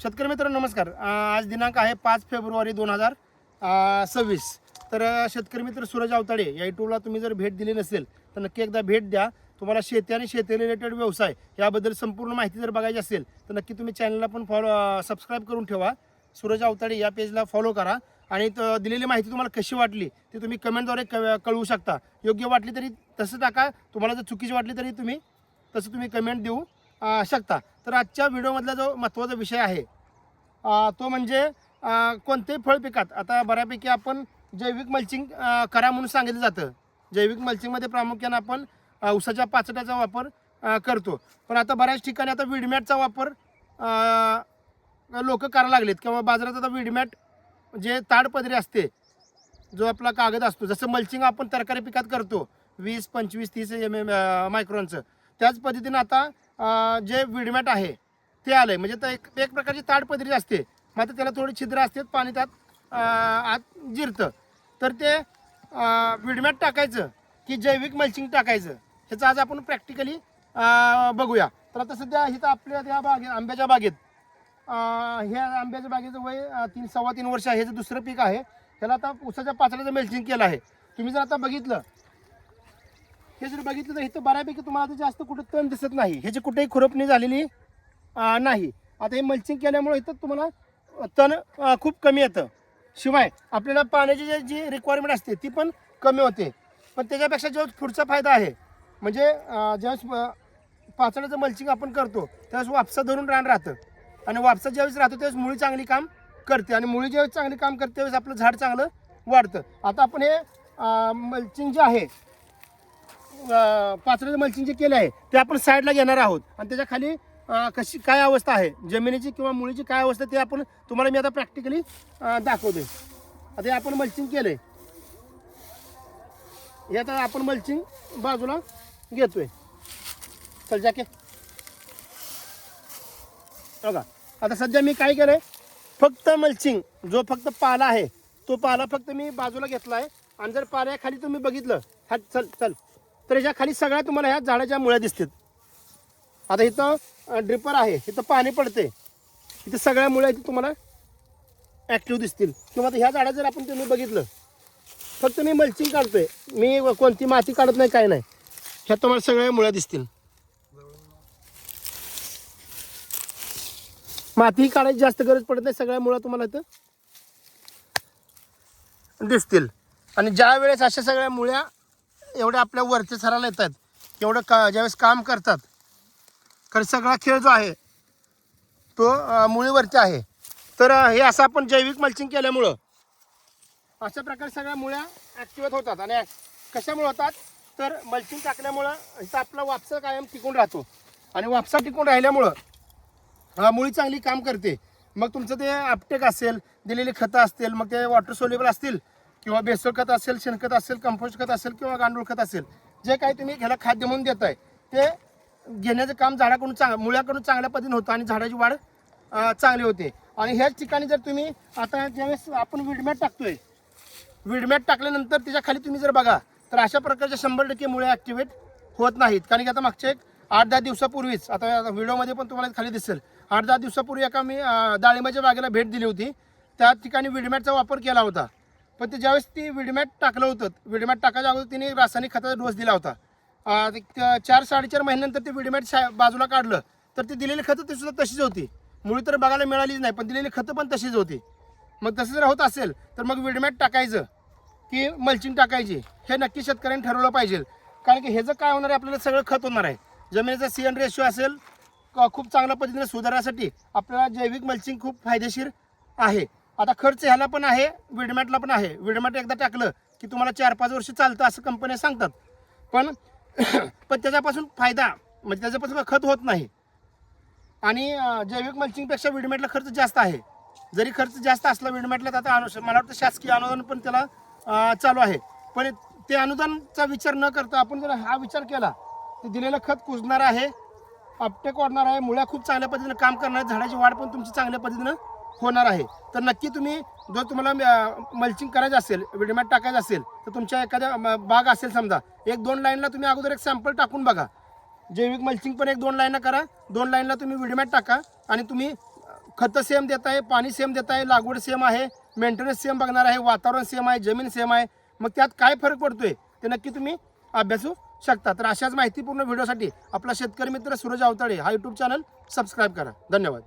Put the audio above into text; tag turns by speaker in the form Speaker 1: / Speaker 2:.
Speaker 1: शेतकरी मित्रांनो नमस्कार. आज दिनांक आहे 5 फेब्रुवारी 2026. तर शेतकरी मित्र सूरज अवताडे या यूट्यूबला तुम्ही जर भेट दिली नसेल तर नक्की एकदा भेट द्या. तुम्हाला शेती आणि शेती रिलेटेड व्यवसाय याबद्दल संपूर्ण माहिती जर बघायची असेल तर नक्की तुम्ही चॅनलला पण सबस्क्राईब करून ठेवा. सूरज अवताडे या पेजला फॉलो करा आणि दिलेली माहिती तुम्हाला कशी वाटली ती तुम्ही कमेंटद्वारे कळवू शकता. योग्य वाटली तरी तसं टाका, तुम्हाला जर चुकीची वाटली तरी तुम्ही कमेंट देऊ शकता. तर आजच्या व्हिडिओमधला जो महत्त्वाचा विषय आहे तो म्हणजे कोणतेही फळ पिकात आता बऱ्यापैकी आपण जैविक मल्चिंग करा म्हणून सांगितलं जातं. जैविक मल्चिंगमध्ये प्रामुख्याने आपण ऊसाच्या पाचटाचा वापर करतो, पण आता बऱ्याच ठिकाणी आता वीडमॅटचा वापर लोक करायला लागलेत किंवा बाजारात आता वीडमॅट जे ताडपदरी असते, जो आपला कागद असतो, जसं मल्चिंग आपण तरकारी पिकात करतो 20, 25, 30 मायक्रॉनचं, त्याच पद्धतीनं आता जे वीडमॅट आहे ते आलं आहे. म्हणजे तर एक प्रकारची ताडपदरी असते, मात्र त्याला थोडी छिद्र असते, पाणी त्यात आत जिरतं. तर ते वीडमॅट टाकायचं की जैविक मल्चिंग टाकायचं ह्याचं आज आपण प्रॅक्टिकली बघूया. तर आता सध्या इथं आपल्या त्या आंब्याच्या बागेत ह्या आंब्याच्या बागेचं वय 3-3.25 वर्ष आहे. हे जे दुसरं पीक आहे त्याला आता ऊसाच्या पाचड्याचं मल्चिंग केलं आहे. तुम्ही जर आता बघितलं, हे जर बघितलं तर इथं बऱ्यापैकी तुम्हाला जास्त कुठं तण दिसत नाही, ह्याची कुठेही खुरपणी झालेली नाही. आता हे मल्चिंग केल्यामुळे इथं तुम्हाला तण खूप कमी येतं. शिवाय आपल्याला पाण्याची जी रिक्वायरमेंट असते ती पण कमी होते. पण त्याच्यापेक्षा जो पुढचा फायदा आहे म्हणजे ज्यावेळेस पाचड्याचं मल्चिंग आपण करतो त्यावेळेस वापसा धरून रान राहतं, आणि वापसा ज्यावेळेस राहतो त्यावेळेस मुळी चांगली काम करते, आणि मुळी ज्यावेळेस चांगली काम करते त्यावेळेस आपलं झाड चांगलं वाढतं. आता आपण हे मल्चिंग जे आहे पाचड्याचं मल्चिंग जे केलं आहे ते आपण साईडला घेणार आहोत, आणि त्याच्या खाली कशी काय अवस्था आहे जमिनीची किंवा मुळीची काय अवस्था ते आपण तुम्हाला मी आता प्रॅक्टिकली दाखवतोय. आता हे आपण मल्चिंग केलंय, हे आता आपण मल्चिंग बाजूला घेतोय. चल जाके बघा. आता सध्या मी काय केलंय, फक्त मल्चिंग जो फक्त पाला आहे तो पाला फक्त मी बाजूला घेतला आहे, आणि जर पाल्याखाली तुम्ही बघितलं चल तर ह्याच्या खाली सगळ्या तुम्हाला ह्या झाडाच्या मुळ्या दिसतात. आता इथं ड्रिपर आहे, इथं पाणी पडते, इथं सगळ्या मुळ्या इथे तुम्हाला ॲक्टिव्ह दिसतील. किंवा ह्या झाडात जर आपण तुम्ही बघितलं, फक्त मी मल्चिंग काढतोय, मी कोणती माती काढत नाही, काय नाही, ह्या तुम्हाला सगळ्या मुळ्या दिसतील. माती काढायची जास्त गरज पडत नाही, सगळ्या मुळ्या तुम्हाला इथं दिसतील. आणि ज्या वेळेस अशा सगळ्या मुळ्या एवढ्या आपल्या वरच्या सराला येतात, एवढं ज्यावेळेस काम करतात, कारण सगळा खेळ जो आहे तो मुळीवरती आहे. तर हे असं आपण जैविक मल्चिंग केल्यामुळं अशा प्रकारे सगळ्या मुळ्या ॲक्टिवेट होतात. आणि कशामुळे होतात तर मल्चिंग टाकल्यामुळं इथं आपला वापसा कायम टिकून राहतो, आणि वापसा टिकून राहिल्यामुळं मुळी चांगली काम करते. मग तुमचं ते अपटेक असेल, दिलेली खतं असतील, मग ते वॉटर सोल्युबल असतील किंवा बेसल खत असेल, शेणखत असेल, कंपोस्ट खत असेल किंवा गांडूळ खत असेल, जे काही तुम्ही ह्याला खाद्य म्हणून देत आहे ते घेण्याचं काम झाडाकडून मुळ्याकडून चांगल्या पद्धतीने होतं, आणि झाडाची वाढ चांगली होते. आणि ह्याच ठिकाणी जर तुम्ही आता ज्यावेळेस आपण वीडमॅट टाकतोय, वीडमॅट टाकल्यानंतर त्याच्या खाली तुम्ही जर बघा तर अशा प्रकारच्या 100% मुळे ॲक्टिवेट होत नाहीत. कारण की आता मागच्या एक 8-10 दिवसापूर्वीच, आता व्हिडिओमध्ये पण तुम्हाला खाली दिसेल, 8-10 दिवसापूर्वी एका मी डाळिंबाच्या बागेला भेट दिली होती. त्या ठिकाणी वीडमॅटचा वापर केला होता, पण ते ज्यावेळेस ती वीडमॅट टाकलं होतं, वीडमॅट टाकायच्या अगोदर तिने रासायनिक खताचा डोस दिला होता. 4-4.5 महिन्यानंतर ते वीडमॅट बाजूला काढलं तर ती दिलेली खतं ती सुद्धा तशीच होती. मुळी तर बघायला मिळालीच नाही, पण दिलेली खतं पण तशीच होती. मग तसं जर होत असेल तर मग वीडमॅट टाकायचं की मल्चिंग टाकायची हे नक्की शेतकऱ्यांनी ठरवलं पाहिजे. कारण की ह्याचं काय होणार आहे, आपल्याला सगळं खत होणार आहे. जमिनीचा CN रेशो असेल खूप चांगल्या पद्धतीने सुधारण्यासाठी आपल्याला जैविक मल्चिंग खूप फायदेशीर आहे. आता खर्च ह्याला पण आहे, वीडमॅटला पण आहे. वीडमॅट एकदा टाकलं की तुम्हाला 4-5 वर्ष चालतं असं कंपन्या सांगतात, पण त्याच्यापासून फायदा म्हणजे त्याच्यापासून खत होत नाही. आणि जैविक मल्चिंगपेक्षा वीडमॅटला खर्च जास्त आहे. जरी खर्च जास्त असला वीडमॅटला, तर आता मला वाटतं शासकीय अनुदान पण त्याला चालू आहे. पण ते अनुदानचा विचार न करता आपण जर हा विचार केला तर दिलेलं खत कुजणार आहे, अपटेक वाढणार आहे, मुळ्या खूप चांगल्या पद्धतीने काम करणार, झाडाची वाढ पण तुमची चांगल्या पद्धतीनं होणार आहे. तर नक्की तुम्ही जर तुम्हाला मल्चिंग करायचं असेल, वीडमॅट टाकायचं असेल, तर तुमच्या एखाद्या बाग असेल समजा, 1-2 लाईनला तुम्ही अगोदर एक सॅम्पल टाकून बघा. जैविक मल्चिंग पण 1-2 लाईन करा, 2 लाईनला तुम्ही वीडमॅट टाका, आणि तुम्ही खतं सेम देत आहे, पाणी सेम देत आहे, लागवड सेम आहे, मेंटेनन्स सेम बघणार आहे, वातावरण सेम आहे, जमीन सेम आहे. मग त्यात काय फरक पडतोय ते नक्की तुम्ही अभ्यासू शकता. तर अशाच माहितीपूर्ण व्हिडिओसाठी आपला शेतकरी मित्र सूरज आवताडे हा यूट्यूब चॅनल सबस्क्राईब करा. धन्यवाद.